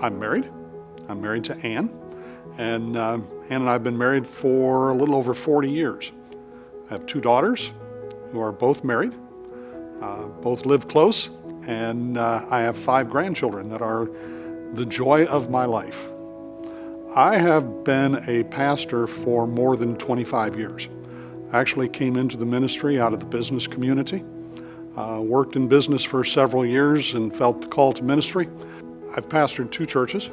I'm married. I'm married to Ann, and Ann and I have been married for a little over 40 years. I have two daughters who are both married, both live close, and I have 5 grandchildren that are the joy of my life. I have been a pastor for more than 25 years. I actually came into the ministry out of the business community, worked in business for several years and felt the call to ministry. I've pastored 2 churches.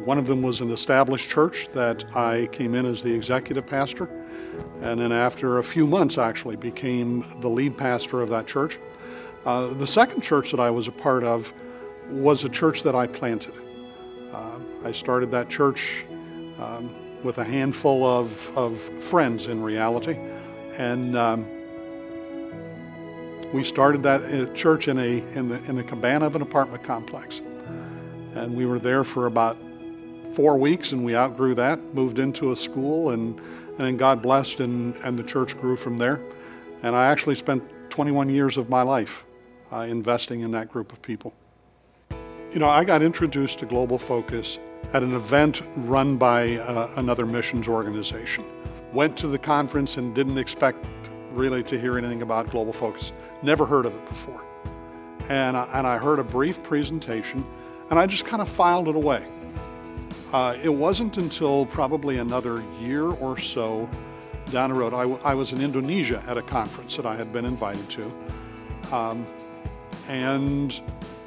One of them was an established church that I came in as the executive pastor, and then after a few months actually became the lead pastor of that church. The second church that I was a part of was a church that I planted. I started that church with a handful of friends in reality, and we started that church in the cabana of an apartment complex, and we were there for about 4 weeks, and we outgrew that, moved into a school, and then God blessed, and the church grew from there. And I actually spent 21 years of my life investing in that group of people. You know, I got introduced to Global Focus at an event run by another missions organization. Went to the conference and didn't expect really to hear anything about Global Focus. Never heard of it before. And I heard a brief presentation, and I just kind of filed it away. It wasn't until probably another year or so down the road, I was in Indonesia at a conference that I had been invited to. And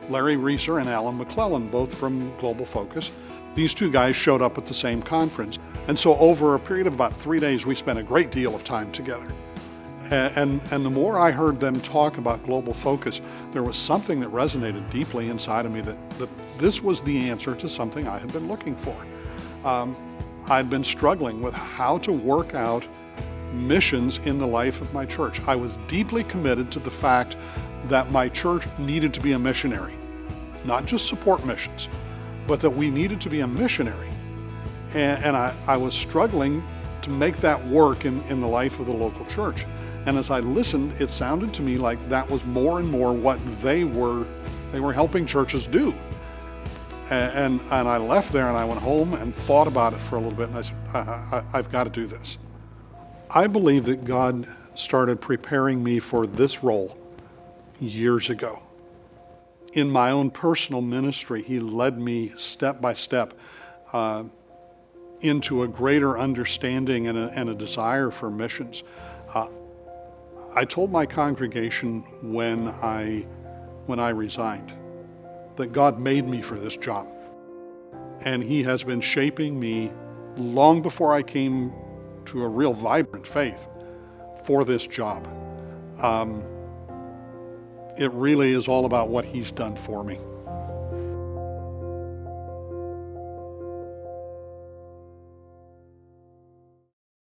Larry Reeser and Alan McClellan, both from Global Focus, these 2 guys showed up at the same conference. And so over a period of about 3 days, we spent a great deal of time together. And the more I heard them talk about Global Focus, there was something that resonated deeply inside of me that this was the answer to something I had been looking for. I'd been struggling with how to work out missions in the life of my church. I was deeply committed to the fact that my church needed to be a missionary, not just support missions, but that we needed to be a missionary. And I was struggling to make that work in the life of the local church. And as I listened, it sounded to me like that was more and more what they were helping churches do. And I left there and I went home and thought about it for a little bit, and I said, I've got to do this. I believe that God started preparing me for this role years ago. In my own personal ministry, He led me step by step into a greater understanding and a desire for missions. I told my congregation when I resigned that God made me for this job, and He has been shaping me long before I came to a real vibrant faith for this job. It really is all about what He's done for me.